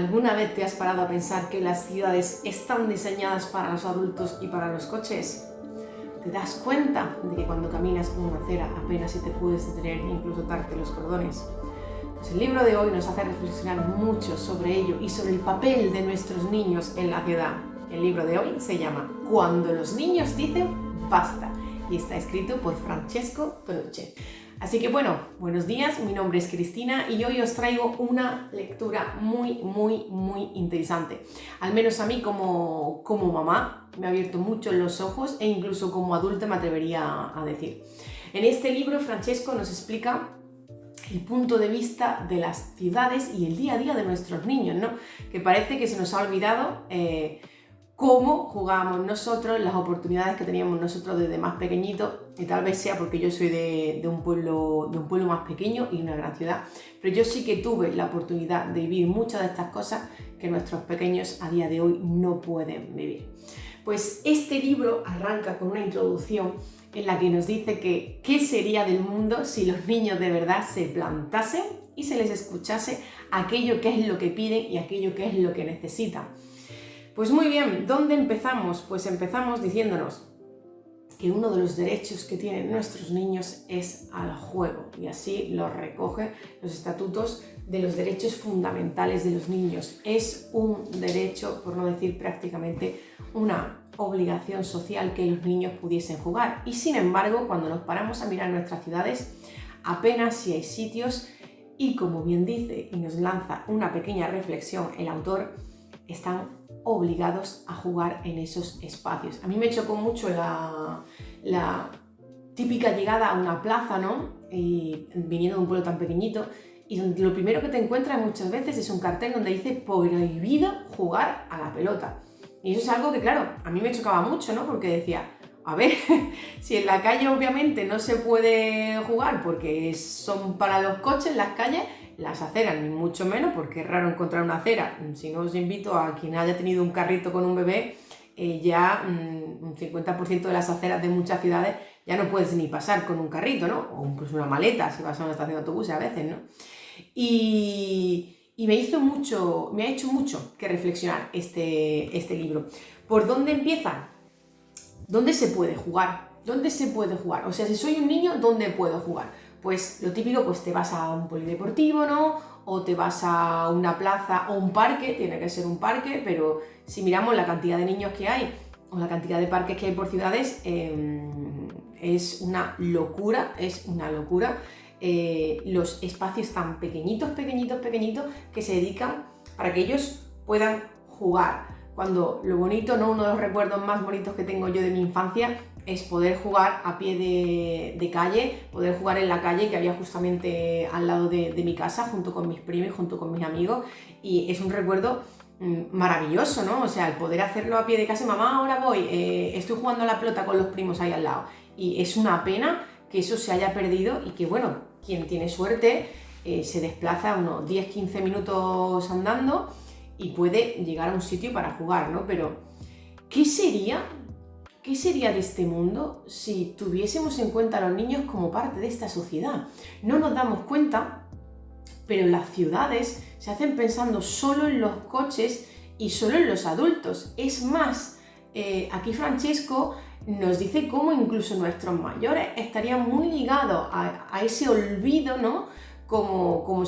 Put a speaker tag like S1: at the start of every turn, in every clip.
S1: ¿Alguna vez te has parado a pensar que las ciudades están diseñadas para los adultos y para los coches? ¿Te das cuenta de que cuando caminas por una acera apenas si te puedes detener e incluso atarte los cordones? Pues el libro de hoy nos hace reflexionar mucho sobre ello y sobre el papel de nuestros niños en la ciudad. El libro de hoy se llama Cuando los niños dicen basta y está escrito por Francesco Tonucci. Así que bueno, buenos días, mi nombre es Cristina y hoy os traigo una lectura muy interesante. Al menos a mí como mamá me ha abierto mucho los ojos e incluso como adulta me atrevería a decir. En este libro Francesco nos explica el punto de vista de las ciudades y el día a día de nuestros niños, ¿no? Que parece que se nos ha olvidado cómo jugábamos nosotros, las oportunidades que teníamos nosotros desde más pequeñitos, y tal vez sea porque yo soy de un pueblo más pequeño y una gran ciudad, pero yo sí que tuve la oportunidad de vivir muchas de estas cosas que nuestros pequeños a día de hoy no pueden vivir. Pues este libro arranca con una introducción en la que nos dice que qué sería del mundo si los niños de verdad se plantasen y se les escuchase aquello que es lo que piden y aquello que es lo que necesitan. Pues muy bien, ¿dónde empezamos? Pues empezamos diciéndonos que uno de los derechos que tienen nuestros niños es al juego, y así lo recogen los estatutos de los derechos fundamentales de los niños. Es un derecho, por no decir prácticamente una obligación social, que los niños pudiesen jugar. Y sin embargo, cuando nos paramos a mirar nuestras ciudades, apenas si hay sitios, y como bien dice y nos lanza una pequeña reflexión el autor, están obligados a jugar en esos espacios. A mí me chocó mucho la típica llegada a una plaza, ¿no? Y viniendo de un pueblo tan pequeñito, y donde lo primero que te encuentras muchas veces es un cartel donde dice prohibido jugar a la pelota. Y eso es algo que, claro, a mí me chocaba mucho, ¿no? Porque decía, a ver, si en la calle obviamente no se puede jugar porque son para los coches las calles, las aceras ni mucho menos, porque es raro encontrar una acera. Si no, os invito a quien haya tenido un carrito con un bebé, ya un 50% de las aceras de muchas ciudades ya no puedes ni pasar con un carrito, ¿no? O incluso una maleta si vas a una estación de autobuses a veces, ¿no? Y me ha hecho mucho que reflexionar este libro. ¿Por dónde empieza? ¿Dónde se puede jugar? ¿Dónde se puede jugar? O sea, si soy un niño, ¿dónde puedo jugar? Pues lo típico, pues te vas a un polideportivo, ¿no? O te vas a una plaza o un parque, tiene que ser un parque, pero si miramos la cantidad de niños que hay o la cantidad de parques que hay por ciudades, es una locura, los espacios tan pequeñitos que se dedican para que ellos puedan jugar. Cuando lo bonito, ¿no? Uno de los recuerdos más bonitos que tengo yo de mi infancia es poder jugar a pie de calle, poder jugar en la calle que había justamente al lado de mi casa, junto con mis primos y junto con mis amigos, y es un recuerdo maravilloso, ¿no? O sea, el poder hacerlo a pie de casa, mamá, ahora voy, estoy jugando a la pelota con los primos ahí al lado, y es una pena que eso se haya perdido y que, bueno, quien tiene suerte se desplaza unos 10-15 minutos andando y puede llegar a un sitio para jugar, ¿no? Pero, ¿qué sería de este mundo si tuviésemos en cuenta a los niños como parte de esta sociedad? No nos damos cuenta, pero las ciudades se hacen pensando solo en los coches y solo en los adultos. Es más, aquí Francesco nos dice cómo incluso nuestros mayores estarían muy ligados a ese olvido, ¿no? Como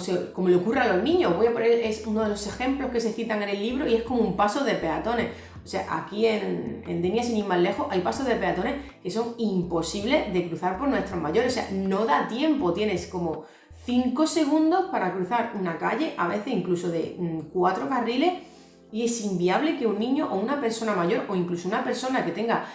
S1: le ocurre a los niños. Voy a poner, es uno de los ejemplos que se citan en el libro, y es como un paso de peatones. O sea, aquí en Denia, sin ir más lejos, hay pasos de peatones que son imposibles de cruzar por nuestros mayores. O sea, no da tiempo, tienes como 5 segundos para cruzar una calle, a veces incluso de 4 carriles, y es inviable que un niño o una persona mayor o incluso una persona que tenga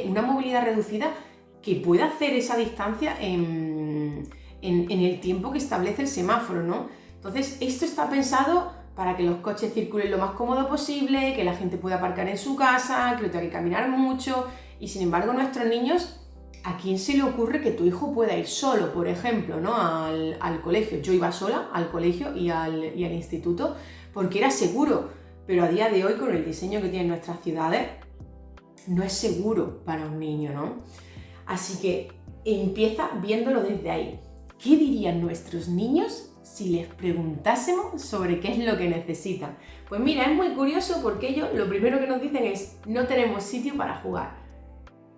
S1: una movilidad reducida que pueda hacer esa distancia en el tiempo que establece el semáforo, ¿no? Entonces, esto está pensado para que los coches circulen lo más cómodo posible, que la gente pueda aparcar en su casa, que no tenga que caminar mucho, y sin embargo nuestros niños, ¿a quién se le ocurre que tu hijo pueda ir solo, por ejemplo, ¿no? al colegio? Yo iba sola al colegio y al instituto porque era seguro, pero a día de hoy, con el diseño que tienen nuestras ciudades, no es seguro para un niño, ¿no? Así que empieza viéndolo desde ahí. ¿Qué dirían nuestros niños si les preguntásemos sobre qué es lo que necesitan? Pues mira, es muy curioso porque ellos lo primero que nos dicen es: no tenemos sitio para jugar.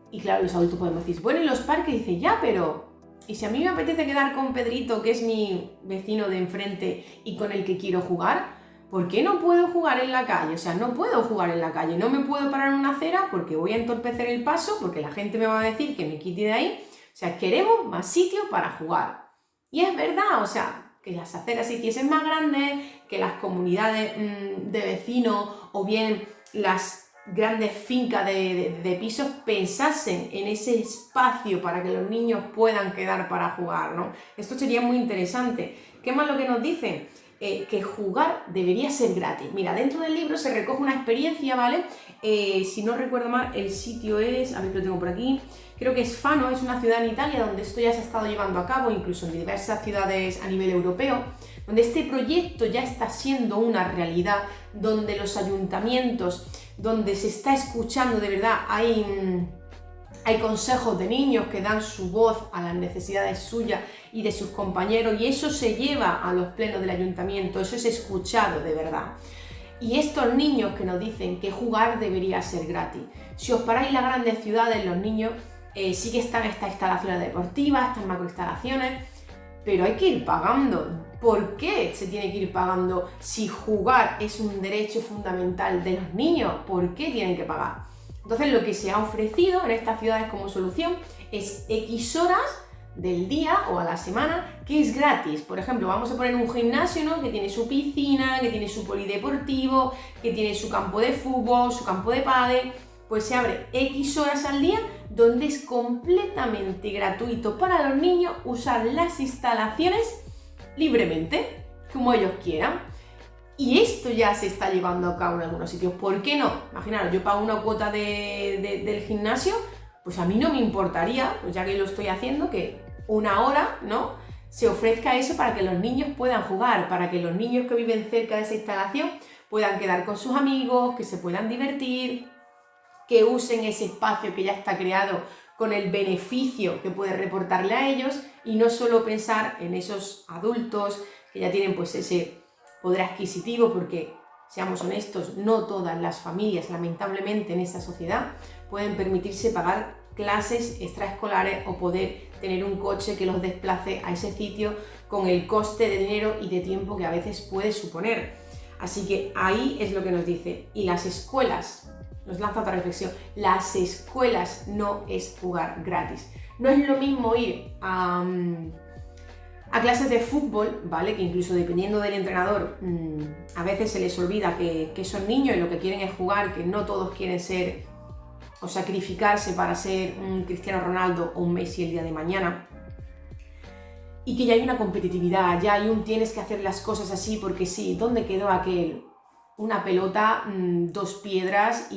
S1: Y claro, los adultos podemos decir, bueno, ¿y los parques? Y dice, ya, pero ¿y si a mí me apetece quedar con Pedrito, que es mi vecino de enfrente y con el que quiero jugar? ¿Por qué no puedo jugar en la calle? O sea, no puedo jugar en la calle, no me puedo parar en una acera porque voy a entorpecer el paso, porque la gente me va a decir que me quite de ahí. O sea, queremos más sitio para jugar. Y es verdad, o sea, que las aceras se hiciesen más grandes, que las comunidades de vecinos o bien las grandes fincas de pisos pensasen en ese espacio para que los niños puedan quedar para jugar, ¿no? Esto sería muy interesante. ¿Qué más lo que nos dicen? Que jugar debería ser gratis. Mira, dentro del libro se recoge una experiencia, ¿vale? Si no recuerdo mal, el sitio es, a ver que lo tengo por aquí, creo que es Fano, es una ciudad en Italia donde esto ya se ha estado llevando a cabo, incluso en diversas ciudades a nivel europeo, donde este proyecto ya está siendo una realidad, donde los ayuntamientos, donde se está escuchando de verdad, hay consejos de niños que dan su voz a las necesidades suyas y de sus compañeros, y eso se lleva a los plenos del ayuntamiento, eso es escuchado de verdad. Y estos niños que nos dicen que jugar debería ser gratis. Si os paráis en las grandes ciudades, los niños sí que están estas instalaciones deportivas, estas macroinstalaciones, pero hay que ir pagando. ¿Por qué se tiene que ir pagando si jugar es un derecho fundamental de los niños? ¿Por qué tienen que pagar? Entonces lo que se ha ofrecido en estas ciudades como solución es X horas del día o a la semana que es gratis. Por ejemplo, vamos a poner un gimnasio, ¿no?, que tiene su piscina, que tiene su polideportivo, que tiene su campo de fútbol, su campo de pádel. Pues se abre X horas al día donde es completamente gratuito para los niños usar las instalaciones libremente, como ellos quieran. Y esto ya se está llevando a cabo en algunos sitios. ¿Por qué no? Imaginaros, yo pago una cuota del gimnasio, pues a mí no me importaría, pues ya que lo estoy haciendo, que una hora, ¿no?, se ofrezca eso para que los niños puedan jugar, para que los niños que viven cerca de esa instalación puedan quedar con sus amigos, que se puedan divertir, que usen ese espacio que ya está creado con el beneficio que puede reportarle a ellos, y no solo pensar en esos adultos que ya tienen pues ese poder adquisitivo, porque seamos honestos, no todas las familias, lamentablemente en esta sociedad, pueden permitirse pagar clases extraescolares o poder tener un coche que los desplace a ese sitio con el coste de dinero y de tiempo que a veces puede suponer. Así que ahí es lo que nos dice. Y las escuelas, nos lanza otra reflexión, las escuelas no es jugar gratis. No es lo mismo ir a clases de fútbol, ¿vale?, que incluso dependiendo del entrenador, a veces se les olvida que son niños y lo que quieren es jugar, que no todos quieren ser o sacrificarse para ser un Cristiano Ronaldo o un Messi el día de mañana. Y que ya hay una competitividad, ya hay un tienes que hacer las cosas así porque sí. ¿Dónde quedó aquel? Una pelota, 2 piedras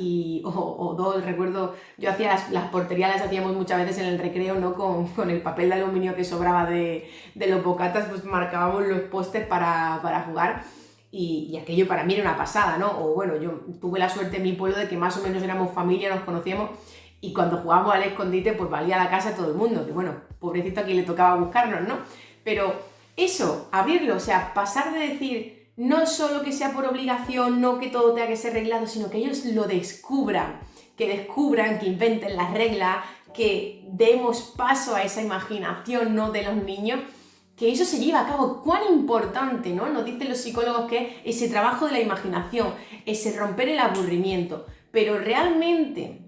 S1: o 2, recuerdo, yo hacía las porterías, las hacíamos muchas veces en el recreo, ¿no?, con el papel de aluminio que sobraba de los bocatas, pues marcábamos los postes para jugar, y aquello para mí era una pasada, ¿no? O bueno, yo tuve la suerte en mi pueblo de que más o menos éramos familia, nos conocíamos, y cuando jugábamos al escondite pues valía la casa a todo el mundo, que bueno, pobrecito a quien le tocaba buscarnos, ¿no? Pero eso, abrirlo, o sea, pasar de decir no solo que sea por obligación, no que todo tenga que ser reglado, sino que ellos lo descubran, que inventen las reglas, que demos paso a esa imaginación, ¿no?, de los niños, que eso se lleve a cabo. Cuán importante, ¿no?, nos dicen los psicólogos que es ese trabajo de la imaginación, ese romper el aburrimiento. Pero realmente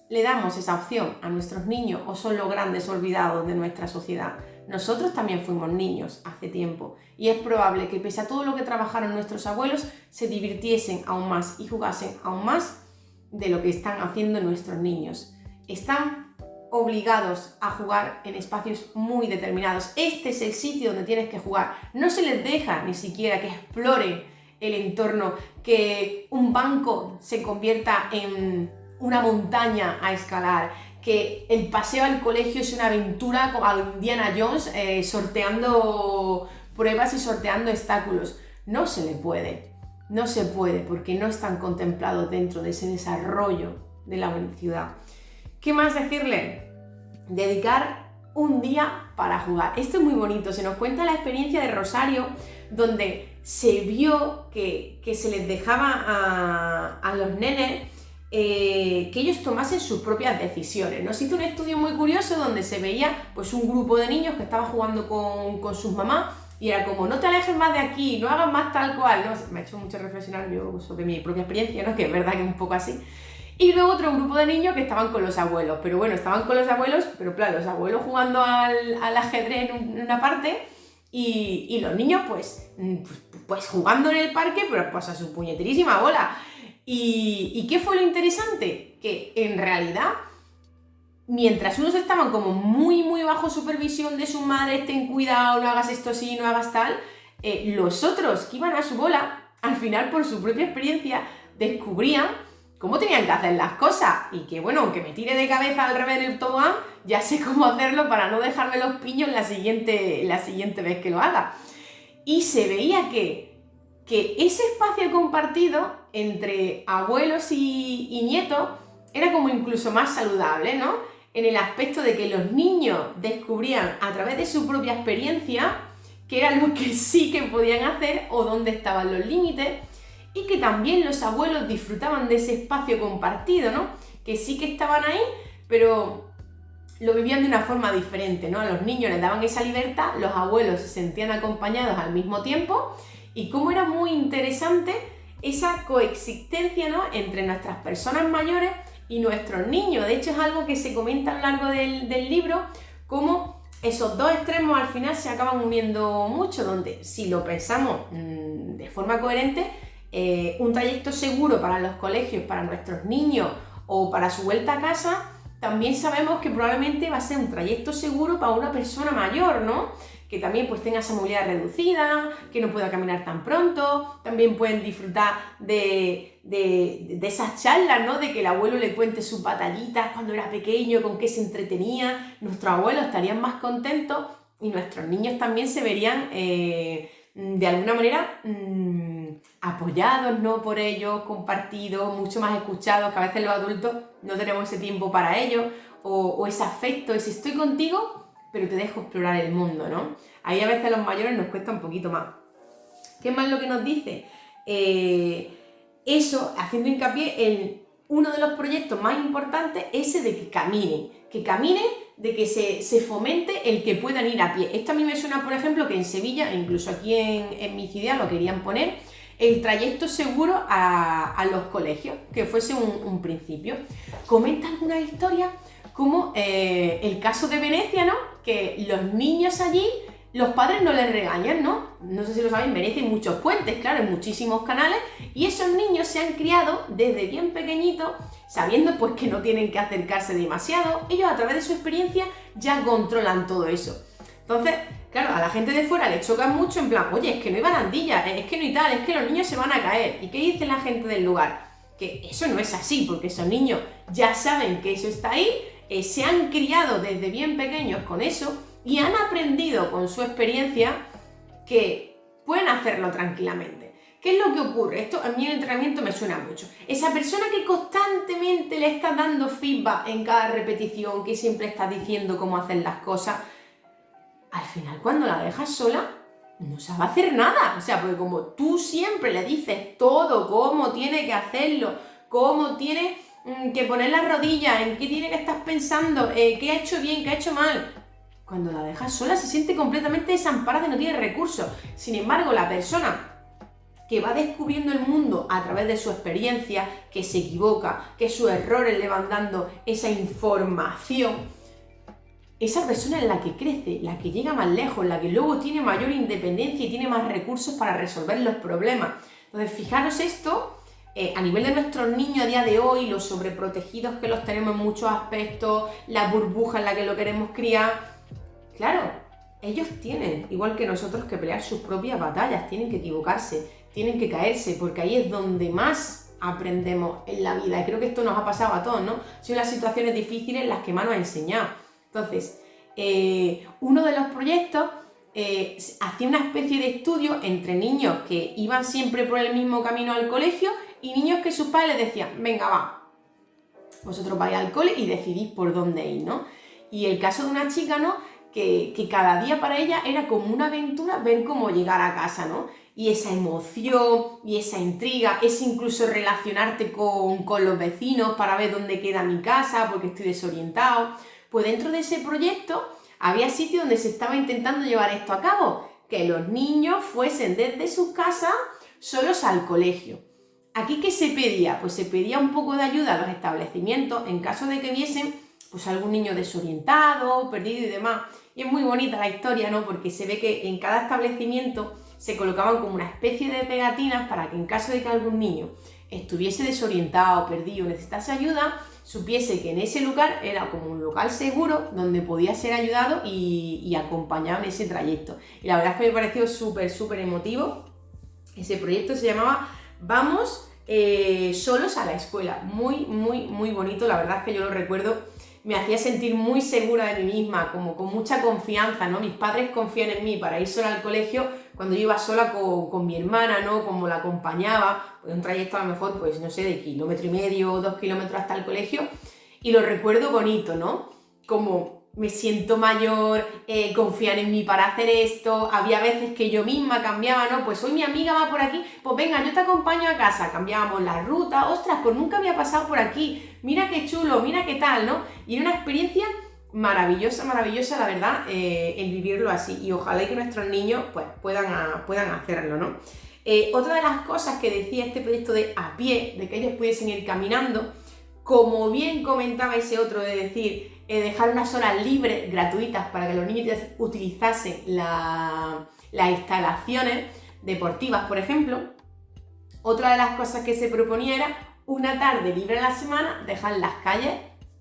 S1: le damos esa opción a nuestros niños, o son los grandes olvidados de nuestra sociedad. Nosotros también fuimos niños hace tiempo, y es probable que pese a todo lo que trabajaron nuestros abuelos, se divirtiesen aún más y jugasen aún más de lo que están haciendo nuestros niños. Están obligados a jugar en espacios muy determinados. Este es el sitio donde tienes que jugar. No se les deja ni siquiera que exploren el entorno, que un banco se convierta en una montaña a escalar, que el paseo al colegio es una aventura a Indiana Jones, sorteando pruebas y sorteando obstáculos. No se puede porque no están contemplados dentro de ese desarrollo de la ciudad. ¿Qué más decirle? Dedicar un día para jugar. Esto es muy bonito, se nos cuenta la experiencia de Rosario, donde se vio que se les dejaba a los nenes que ellos tomasen sus propias decisiones, ¿no? Se hizo un estudio muy curioso donde se veía pues un grupo de niños que estaba jugando con sus mamás y era como, no te alejes más de aquí, no hagas más tal cual, ¿no? Me ha hecho mucho reflexionar yo sobre mi propia experiencia, ¿no? Que es verdad que es un poco así. Y luego otro grupo de niños que estaban con los abuelos, pero bueno, estaban con los abuelos, pero claro, los abuelos jugando al ajedrez en una parte y los niños pues jugando en el parque, pero pues a su puñeterísima bola. ¿Y qué fue lo interesante? Que en realidad, mientras unos estaban como muy, muy bajo supervisión de su madre, ten cuidado, no hagas esto así, no hagas tal, los otros que iban a su bola, al final por su propia experiencia, descubrían cómo tenían que hacer las cosas y que bueno, aunque me tire de cabeza al revés del tobogán, ya sé cómo hacerlo para no dejarme los piños la siguiente vez que lo haga. Y se veía que ese espacio compartido entre abuelos y nietos era como incluso más saludable, ¿no? En el aspecto de que los niños descubrían a través de su propia experiencia qué era lo que sí que podían hacer o dónde estaban los límites, y que también los abuelos disfrutaban de ese espacio compartido, ¿no? Que sí que estaban ahí, pero lo vivían de una forma diferente, ¿no? A los niños les daban esa libertad, los abuelos se sentían acompañados al mismo tiempo, y cómo era muy interesante esa coexistencia, ¿no? Entre nuestras personas mayores y nuestros niños. De hecho, es algo que se comenta a lo largo del libro, cómo esos dos extremos al final se acaban uniendo mucho, donde si lo pensamos de forma coherente, un trayecto seguro para los colegios, para nuestros niños o para su vuelta a casa, también sabemos que probablemente va a ser un trayecto seguro para una persona mayor, ¿no? Que también pues tenga esa movilidad reducida, que no pueda caminar tan pronto, también pueden disfrutar de esas charlas, ¿no? De que el abuelo le cuente sus batallitas cuando era pequeño, con qué se entretenía. Nuestros abuelos estarían más contentos y nuestros niños también se verían de alguna manera apoyados, ¿no? Por ellos, compartidos, mucho más escuchados, que a veces los adultos no tenemos ese tiempo para ellos, o ese afecto, ese estoy contigo, pero te dejo explorar el mundo, ¿no? Ahí a veces a los mayores nos cuesta un poquito más. ¿Qué más lo que nos dice? Eso, haciendo hincapié en uno de los proyectos más importantes, ese de que caminen, de que se fomente el que puedan ir a pie. Esto a mí me suena, por ejemplo, que en Sevilla, e incluso aquí en mi ciudad lo querían poner, el trayecto seguro a los colegios, que fuese un principio. Comenta alguna historia como el caso de Venecia, ¿no? Que los niños allí, los padres no les regañan, ¿no? No sé si lo saben, en Venecia hay muchos puentes, claro, hay muchísimos canales, y esos niños se han criado desde bien pequeñitos, sabiendo pues que no tienen que acercarse demasiado. Ellos a través de su experiencia ya controlan todo eso. Entonces, claro, a la gente de fuera le choca mucho en plan, oye, es que no hay barandillas, es que no hay tal, es que los niños se van a caer. ¿Y qué dice la gente del lugar? Que eso no es así, porque esos niños ya saben que eso está ahí, se han criado desde bien pequeños con eso y han aprendido con su experiencia que pueden hacerlo tranquilamente. ¿Qué es lo que ocurre? Esto a mí en el entrenamiento me suena mucho. Esa persona que constantemente le está dando feedback en cada repetición, que siempre está diciendo cómo hacer las cosas, al final cuando la dejas sola no sabe hacer nada. O sea, porque como tú siempre le dices todo, cómo tiene que hacerlo, cómo tiene que poner las rodillas, en qué tiene que estar pensando, qué ha hecho bien, qué ha hecho mal. Cuando la dejas sola se siente completamente desamparada y no tiene recursos. Sin embargo, la persona que va descubriendo el mundo a través de su experiencia, que se equivoca, que sus errores le van dando esa información, esa persona es la que crece, la que llega más lejos, la que luego tiene mayor independencia y tiene más recursos para resolver los problemas. Entonces, fijaros esto, a nivel de nuestros niños a día de hoy, los sobreprotegidos que los tenemos en muchos aspectos, la burbuja en la que lo queremos criar. Claro, ellos tienen, igual que nosotros, que pelear sus propias batallas, tienen que equivocarse, tienen que caerse, porque ahí es donde más aprendemos en la vida. Y creo que esto nos ha pasado a todos, ¿no? Son las situaciones difíciles las que más nos ha enseñado. Entonces, uno de los proyectos hacía una especie de estudio entre niños que iban siempre por el mismo camino al colegio y niños que sus padres les decían, venga, va, vosotros vais al cole y decidís por dónde ir, ¿no? Y el caso de una chica, ¿no? que cada día para ella era como una aventura ver cómo llegar a casa, ¿no? Y esa emoción, y esa intriga, es incluso relacionarte con los vecinos para ver dónde queda mi casa, porque estoy desorientado. Pues dentro de ese proyecto había sitios donde se estaba intentando llevar esto a cabo, que los niños fuesen desde sus casas solos al colegio. ¿Aquí qué se pedía? Pues se pedía un poco de ayuda a los establecimientos en caso de que viesen pues algún niño desorientado, perdido y demás. Y es muy bonita la historia, ¿no? Porque se ve que en cada establecimiento se colocaban como una especie de pegatinas para que en caso de que algún niño estuviese desorientado, perdido, necesitase ayuda, supiese que en ese lugar era como un local seguro donde podía ser ayudado y acompañado en ese trayecto. Y la verdad es que me pareció súper emotivo. Ese proyecto se llamaba Vamos solos a la escuela. Muy bonito, la verdad es que yo lo recuerdo. Me hacía sentir muy segura de mí misma, como con mucha confianza, ¿no? Mis padres confían en mí para ir sola al colegio cuando yo iba sola con mi hermana, ¿no? Como la acompañaba, pues un trayecto a lo mejor, pues no sé, de 1,5 kilómetros, 2 kilómetros hasta el colegio, y lo recuerdo bonito, ¿no? Como me siento mayor, confían en mí para hacer esto, había veces que yo misma cambiaba, ¿no? Pues hoy mi amiga va por aquí, pues venga, yo te acompaño a casa, cambiábamos la ruta, ostras, pues nunca había pasado por aquí, mira qué chulo, mira qué tal, ¿no? Y era una experiencia maravillosa, la verdad, el vivirlo así, y ojalá que nuestros niños pues puedan hacerlo, ¿no? Otra de las cosas que decía este proyecto de a pie, de que ellos pudiesen ir caminando, como bien comentaba ese otro de decir, dejar unas horas libres, gratuitas, para que los niños utilizasen las instalaciones deportivas, por ejemplo. Otra de las cosas que se proponía era una tarde libre a la semana, dejar las calles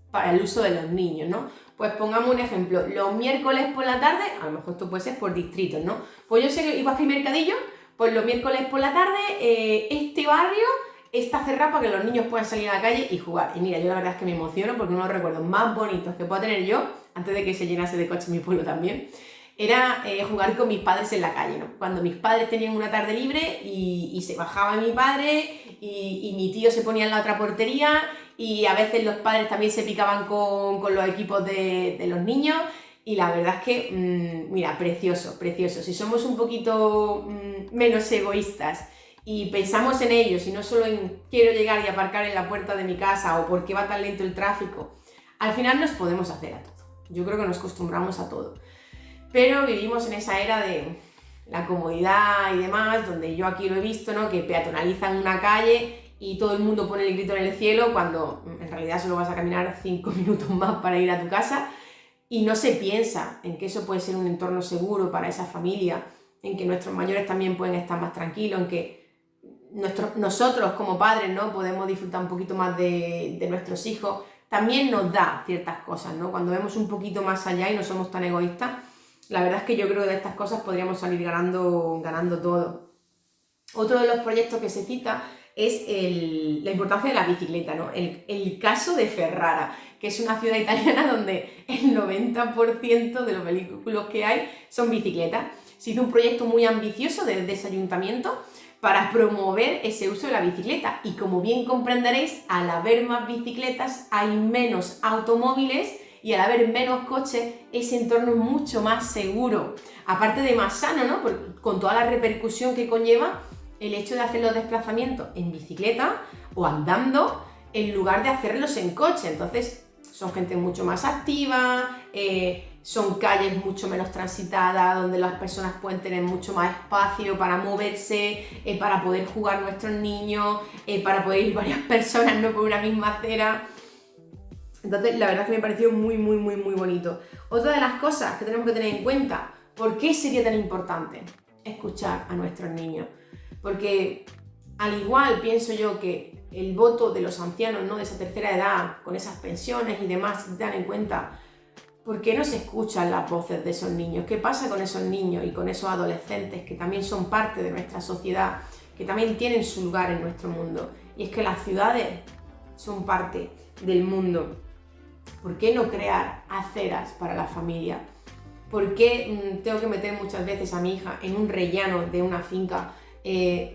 S1: para el uso de los niños, ¿no? Pues pongamos un ejemplo, los miércoles por la tarde, a lo mejor esto puede ser por distritos, ¿no? Pues yo sé que igual que hay mercadillo, pues los miércoles por la tarde, este barrio está cerrado para que los niños puedan salir a la calle y jugar. Y mira, yo la verdad es que me emociono porque uno de los recuerdos más bonitos que puedo tener yo, antes de que se llenase de coches mi pueblo también, era jugar con mis padres en la calle, ¿no? Cuando mis padres tenían una tarde libre y se bajaba mi padre y mi tío se ponía en la otra portería y a veces los padres también se picaban con los equipos de los niños y la verdad es que, mira, precioso. Si somos un poquito menos egoístas y pensamos en ellos y no solo en quiero llegar y aparcar en la puerta de mi casa o por qué va tan lento el tráfico, al final nos podemos hacer a todo. Yo creo que nos acostumbramos a todo. Pero vivimos en esa era de la comodidad y demás, donde yo aquí lo he visto, ¿no? Que peatonalizan una calle y todo el mundo pone el grito en el cielo cuando en realidad solo vas a caminar 5 minutos más para ir a tu casa y no se piensa en que eso puede ser un entorno seguro para esa familia, en que nuestros mayores también pueden estar más tranquilos, en que nosotros como padres, ¿no? Podemos disfrutar un poquito más de nuestros hijos. También nos da ciertas cosas, ¿no? Cuando vemos un poquito más allá y no somos tan egoístas, la verdad es que yo creo que de estas cosas podríamos salir ganando todo. Otro de los proyectos que se cita es la importancia de la bicicleta, ¿no? El caso de Ferrara, que es una ciudad italiana donde el 90% de los vehículos que hay son bicicletas. Se hizo un proyecto muy ambicioso desde ese ayuntamiento para promover ese uso de la bicicleta y como bien comprenderéis, al haber más bicicletas hay menos automóviles y al haber menos coches, ese entorno es mucho más seguro. Aparte de más sano, ¿no? Con toda la repercusión que conlleva el hecho de hacer los desplazamientos en bicicleta o andando en lugar de hacerlos en coche. Entonces, son gente mucho más activa, son calles mucho menos transitadas, donde las personas pueden tener mucho más espacio para moverse, para poder jugar nuestros niños, para poder ir varias personas, no por una misma acera. Entonces, la verdad es que me pareció muy bonito. Otra de las cosas que tenemos que tener en cuenta, ¿por qué sería tan importante escuchar a nuestros niños? Porque al igual pienso yo que el voto de los ancianos, ¿no? De esa tercera edad, con esas pensiones y demás, se dan en cuenta, ¿por qué no se escuchan las voces de esos niños? ¿Qué pasa con esos niños y con esos adolescentes que también son parte de nuestra sociedad, que también tienen su lugar en nuestro mundo? Y es que las ciudades son parte del mundo. ¿Por qué no crear aceras para la familia? ¿Por qué tengo que meter muchas veces a mi hija en un rellano de una finca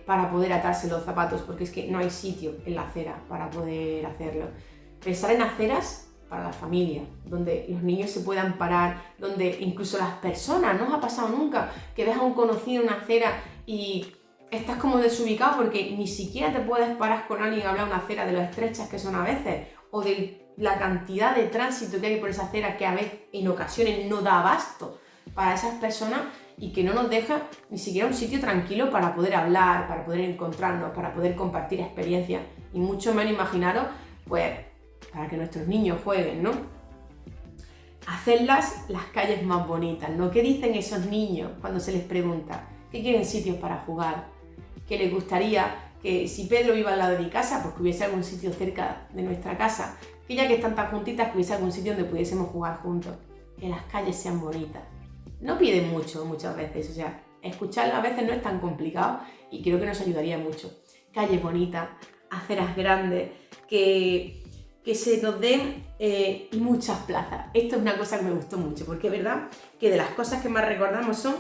S1: para poder atarse los zapatos? Porque es que no hay sitio en la acera para poder hacerlo. Pensar en aceras para la familia, donde los niños se puedan parar, donde incluso las personas, ¿no os ha pasado nunca que ves a un conocido en una acera y estás como desubicado porque ni siquiera te puedes parar con alguien a hablar una acera de lo estrechas que son a veces, o de la cantidad de tránsito que hay por esa acera que a veces, en ocasiones, no da abasto para esas personas y que no nos deja ni siquiera un sitio tranquilo para poder hablar, para poder encontrarnos, para poder compartir experiencias y mucho menos imaginaros, pues, para que nuestros niños jueguen, ¿no? Hacerlas las calles más bonitas, ¿no? ¿Qué dicen esos niños cuando se les pregunta? ¿Qué quieren sitios para jugar? ¿Qué les gustaría que si Pedro iba al lado de mi casa, pues que hubiese algún sitio cerca de nuestra casa? Que ya que están tan juntitas, que hubiese algún sitio donde pudiésemos jugar juntos. Que las calles sean bonitas. No piden mucho muchas veces, o sea, escucharlo a veces no es tan complicado y creo que nos ayudaría mucho. Calles bonitas, aceras grandes, que se nos den y muchas plazas. Esto es una cosa que me gustó mucho, porque es verdad que de las cosas que más recordamos son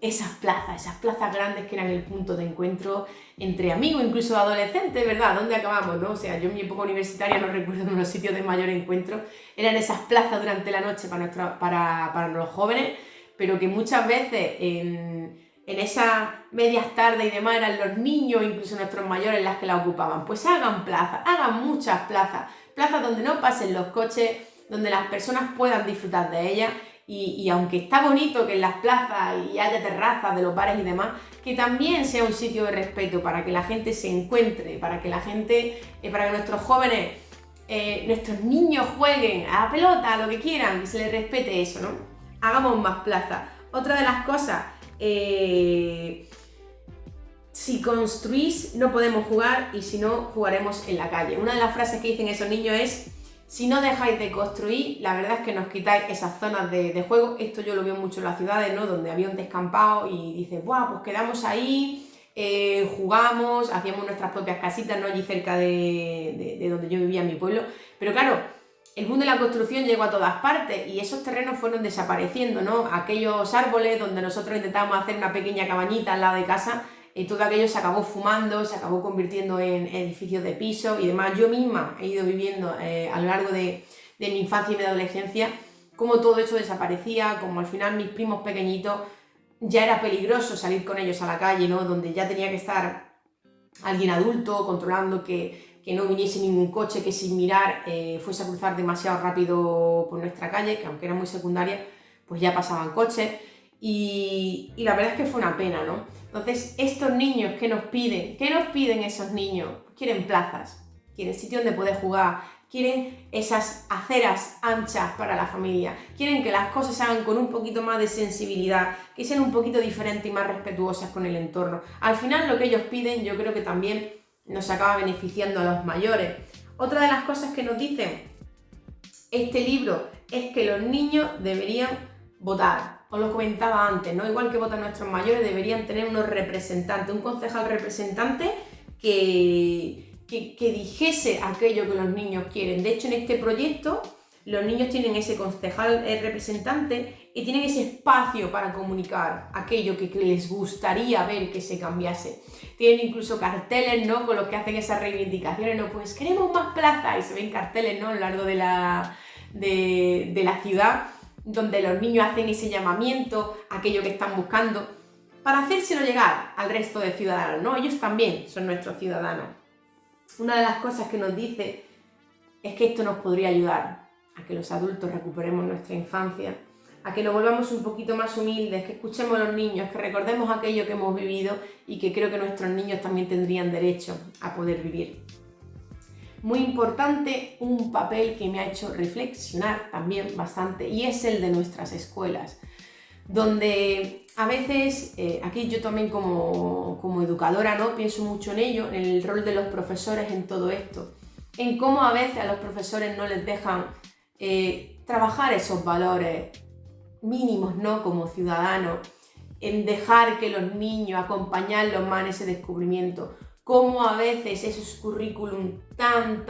S1: esas plazas grandes que eran el punto de encuentro entre amigos, incluso adolescentes, ¿verdad? ¿Dónde acabamos, no? O sea, yo en mi época universitaria no recuerdo de unos sitios de mayor encuentro, eran esas plazas durante la noche para los jóvenes, pero que muchas veces en esas medias tardes y demás eran los niños, incluso nuestros mayores, las que la ocupaban. Pues hagan plazas, hagan muchas plazas donde no pasen los coches, donde las personas puedan disfrutar de ellas. Y aunque está bonito que en las plazas y haya terrazas de los bares y demás, que también sea un sitio de respeto para que la gente se encuentre, para que la gente, para que nuestros jóvenes, nuestros niños jueguen a la pelota, a lo que quieran, que se les respete eso, ¿no? Hagamos más plazas. Otra de las cosas, si construís no podemos jugar y si no jugaremos en la calle. Una de las frases que dicen esos niños es: si no dejáis de construir, la verdad es que nos quitáis esas zonas de juego. Esto yo lo veo mucho en las ciudades, ¿no? Donde había un descampado y dices, ¡buah! Pues quedamos ahí, jugamos, hacíamos nuestras propias casitas, ¿no? Allí cerca de donde yo vivía en mi pueblo. Pero claro, el mundo de la construcción llegó a todas partes y esos terrenos fueron desapareciendo, ¿no? Aquellos árboles donde nosotros intentábamos hacer una pequeña cabañita al lado de casa, todo aquello se acabó fumando, se acabó convirtiendo en edificios de piso y demás. Yo misma he ido viviendo a lo largo de mi infancia y mi adolescencia cómo todo eso desaparecía, como al final mis primos pequeñitos ya era peligroso salir con ellos a la calle, ¿no? Donde ya tenía que estar alguien adulto controlando que no viniese ningún coche que sin mirar fuese a cruzar demasiado rápido por nuestra calle, que aunque era muy secundaria, pues ya pasaban coches y la verdad es que fue una pena, ¿no? Entonces, estos niños, ¿qué nos piden? ¿Qué nos piden esos niños? Quieren plazas, quieren sitio donde poder jugar, quieren esas aceras anchas para la familia, quieren que las cosas se hagan con un poquito más de sensibilidad, que sean un poquito diferentes y más respetuosas con el entorno. Al final, lo que ellos piden, yo creo que también nos acaba beneficiando a los mayores. Otra de las cosas que nos dicen este libro es que los niños deberían votar. Os lo comentaba antes, ¿no? Igual que votan nuestros mayores, deberían tener unos representantes, un concejal representante que dijese aquello que los niños quieren. De hecho, en este proyecto, los niños tienen ese concejal representante y tienen ese espacio para comunicar aquello que les gustaría ver que se cambiase. Tienen incluso carteles, ¿no? Con los que hacen esas reivindicaciones, ¿no? Pues queremos más plazas y se ven carteles, ¿no? A lo largo de la ciudad, donde los niños hacen ese llamamiento, aquello que están buscando, para hacérselo llegar al resto de ciudadanos, ¿no? Ellos también son nuestros ciudadanos. Una de las cosas que nos dice es que esto nos podría ayudar a que los adultos recuperemos nuestra infancia, a que nos volvamos un poquito más humildes, que escuchemos a los niños, que recordemos aquello que hemos vivido y que creo que nuestros niños también tendrían derecho a poder vivir. Muy importante, un papel que me ha hecho reflexionar también bastante y es el de nuestras escuelas, donde a veces, aquí yo también como educadora, ¿no? Pienso mucho en ello, en el rol de los profesores en todo esto, en cómo a veces a los profesores no les dejan trabajar esos valores mínimos, ¿no? Como ciudadanos, en dejar que los niños, acompañarlos más en ese descubrimiento. Cómo a veces esos currículum tan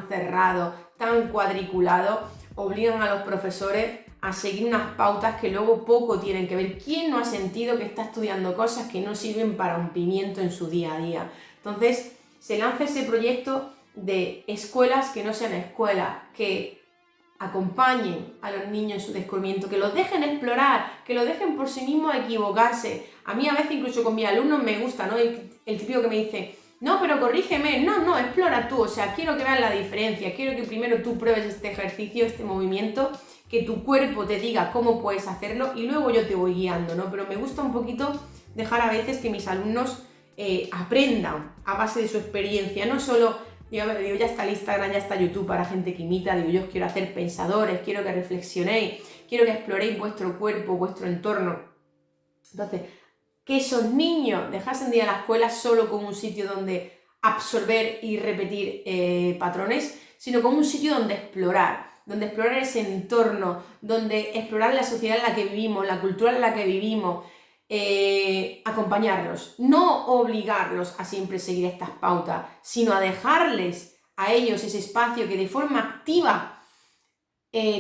S1: cerrados, tan cuadriculados, obligan a los profesores a seguir unas pautas que luego poco tienen que ver. ¿Quién no ha sentido que está estudiando cosas que no sirven para un pimiento en su día a día? Entonces, se lanza ese proyecto de escuelas que no sean escuelas, que acompañen a los niños en su descubrimiento, que los dejen explorar, que los dejen por sí mismos equivocarse. A mí a veces incluso con mis alumnos me gusta, ¿no? El típico que me dice, no, pero corrígeme, no, explora tú, o sea, quiero que veas la diferencia, quiero que primero tú pruebes este ejercicio, este movimiento, que tu cuerpo te diga cómo puedes hacerlo y luego yo te voy guiando, ¿no? Pero me gusta un poquito dejar a veces que mis alumnos aprendan a base de su experiencia, no solo digo, ya está el Instagram, ya está YouTube para gente que imita, digo, yo os quiero hacer pensadores, quiero que reflexionéis, quiero que exploréis vuestro cuerpo, vuestro entorno. Entonces, que esos niños dejasen de ir a la escuela solo como un sitio donde absorber y repetir patrones, sino como un sitio donde explorar ese entorno, donde explorar la sociedad en la que vivimos, la cultura en la que vivimos, acompañarlos, no obligarlos a siempre seguir estas pautas, sino a dejarles a ellos ese espacio que de forma activa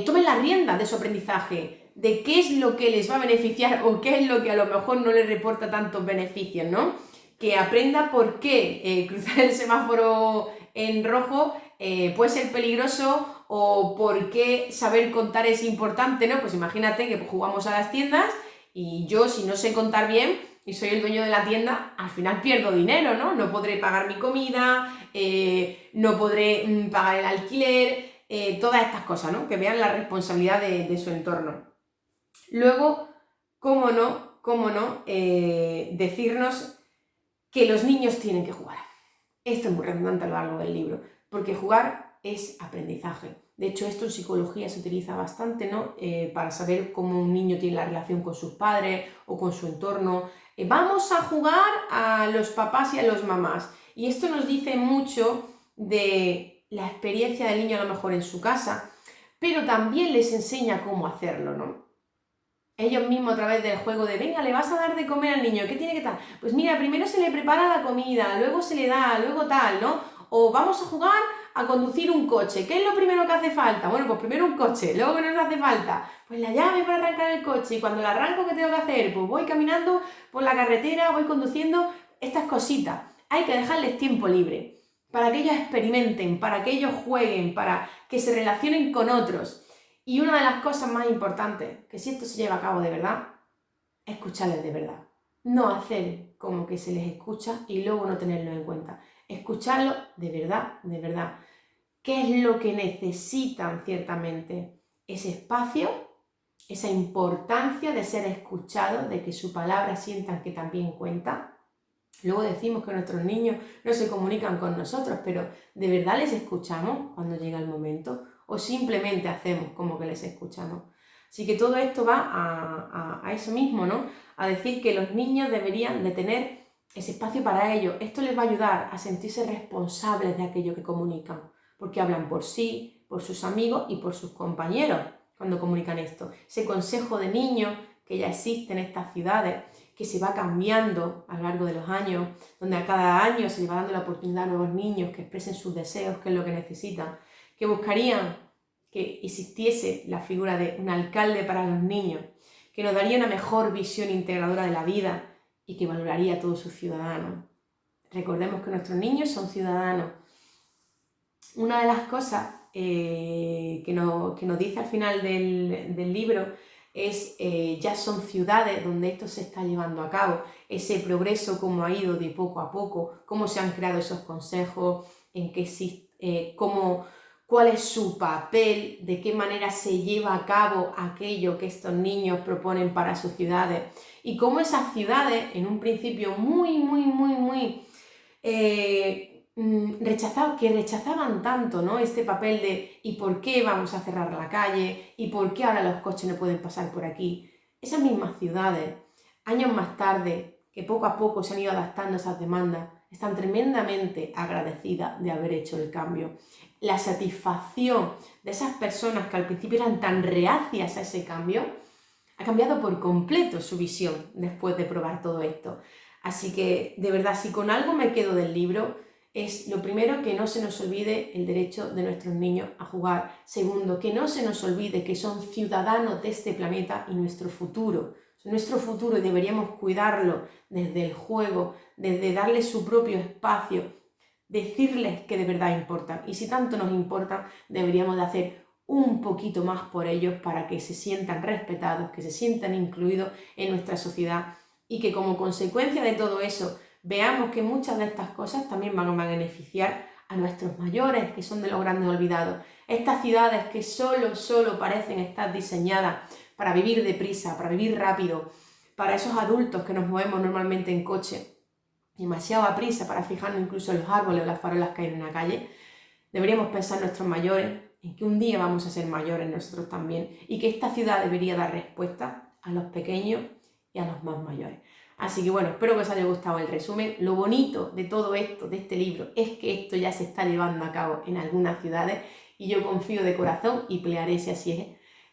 S1: tomen las riendas de su aprendizaje, de qué es lo que les va a beneficiar o qué es lo que a lo mejor no les reporta tantos beneficios, ¿no? Que aprenda por qué cruzar el semáforo en rojo puede ser peligroso o por qué saber contar es importante, ¿no? Pues imagínate que jugamos a las tiendas y yo, si no sé contar bien y soy el dueño de la tienda, al final pierdo dinero, ¿no? No podré pagar mi comida, no podré pagar el alquiler, todas estas cosas, ¿no? Que vean la responsabilidad de su entorno. Luego, cómo no, decirnos que los niños tienen que jugar. Esto es muy redundante a lo largo del libro, porque jugar es aprendizaje. De hecho, esto en psicología se utiliza bastante, ¿no? Para saber cómo un niño tiene la relación con sus padres o con su entorno. Vamos a jugar a los papás y a los mamás. Y esto nos dice mucho de la experiencia del niño a lo mejor en su casa, pero también les enseña cómo hacerlo, ¿no? Ellos mismos a través del juego de, venga, le vas a dar de comer al niño, ¿qué tiene que tal? Pues mira, primero se le prepara la comida, luego se le da, luego tal, ¿no? O vamos a jugar a conducir un coche, ¿qué es lo primero que hace falta? Bueno, pues primero un coche, luego ¿qué nos hace falta? Pues la llave para arrancar el coche, y cuando la arranco, ¿qué tengo que hacer? Pues voy caminando por la carretera, voy conduciendo, estas cositas. Hay que dejarles tiempo libre, para que ellos experimenten, para que ellos jueguen, para que se relacionen con otros. Y una de las cosas más importantes, que si esto se lleva a cabo de verdad, escucharles de verdad. No hacer como que se les escucha y luego no tenerlo en cuenta. Escucharlos de verdad, de verdad. ¿Qué es lo que necesitan ciertamente? Ese espacio, esa importancia de ser escuchados, de que su palabra sientan que también cuenta. Luego decimos que nuestros niños no se comunican con nosotros, pero ¿de verdad les escuchamos cuando llega el momento? ¿O simplemente hacemos como que les escuchamos? Así que todo esto va a eso mismo, ¿no? A decir que los niños deberían de tener ese espacio para ellos. Esto les va a ayudar a sentirse responsables de aquello que comunican, porque hablan por sí, por sus amigos y por sus compañeros cuando comunican esto. Ese consejo de niños que ya existe en estas ciudades, que se va cambiando a lo largo de los años, donde a cada año se le va dando la oportunidad a nuevos niños que expresen sus deseos, qué es lo que necesitan, que buscarían que existiese la figura de un alcalde para los niños, que nos daría una mejor visión integradora de la vida y que valoraría a todos sus ciudadanos. Recordemos que nuestros niños son ciudadanos. Una de las cosas que nos dice al final del libro es ya son ciudades donde esto se está llevando a cabo, ese progreso cómo ha ido de poco a poco, cómo se han creado esos consejos, en qué existe, cuál es su papel, de qué manera se lleva a cabo aquello que estos niños proponen para sus ciudades y cómo esas ciudades, en un principio muy rechazaban tanto, ¿no? Este papel de ¿y por qué vamos a cerrar la calle? ¿Y por qué ahora los coches no pueden pasar por aquí? Esas mismas ciudades, años más tarde, que poco a poco se han ido adaptando a esas demandas, están tremendamente agradecidas de haber hecho el cambio. La satisfacción de esas personas que al principio eran tan reacias a ese cambio, ha cambiado por completo su visión después de probar todo esto. Así que, de verdad, si con algo me quedo del libro, es lo primero, que no se nos olvide el derecho de nuestros niños a jugar. Segundo, que no se nos olvide que son ciudadanos de este planeta y nuestro futuro y deberíamos cuidarlo desde el juego, desde darles su propio espacio, decirles que de verdad importan. Y si tanto nos importan, deberíamos de hacer un poquito más por ellos para que se sientan respetados, que se sientan incluidos en nuestra sociedad y que como consecuencia de todo eso veamos que muchas de estas cosas también van a beneficiar a nuestros mayores, que son de los grandes olvidados. Estas ciudades que solo parecen estar diseñadas para vivir deprisa, para vivir rápido, para esos adultos que nos movemos normalmente en coche, demasiado a prisa para fijarnos incluso en los árboles o las farolas que hay en una calle. Deberíamos pensar en nuestros mayores, en que un día vamos a ser mayores nosotros también y que esta ciudad debería dar respuesta a los pequeños y a los más mayores. Así que bueno, espero que os haya gustado el resumen. Lo bonito de todo esto, de este libro, es que esto ya se está llevando a cabo en algunas ciudades y yo confío de corazón y pelearé si así es,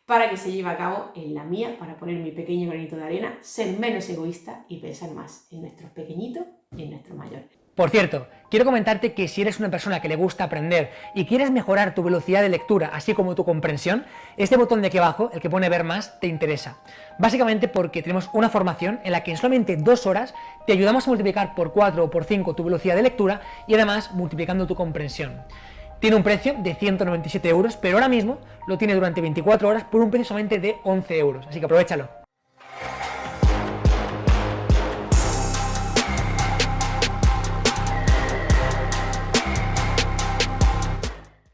S1: para que se lleve a cabo en la mía, para poner mi pequeño granito de arena, ser menos egoísta y pensar más en nuestros pequeñitos y en nuestros mayores.
S2: Por cierto, quiero comentarte que si eres una persona que le gusta aprender y quieres mejorar tu velocidad de lectura, así como tu comprensión, este botón de aquí abajo, el que pone ver más, te interesa. Básicamente porque tenemos una formación en la que en solamente 2 horas te ayudamos a multiplicar por 4 o por 5 tu velocidad de lectura y además multiplicando tu comprensión. Tiene un precio de 197 euros, pero ahora mismo lo tiene durante 24 horas por un precio solamente de 11 euros, así que aprovechalo.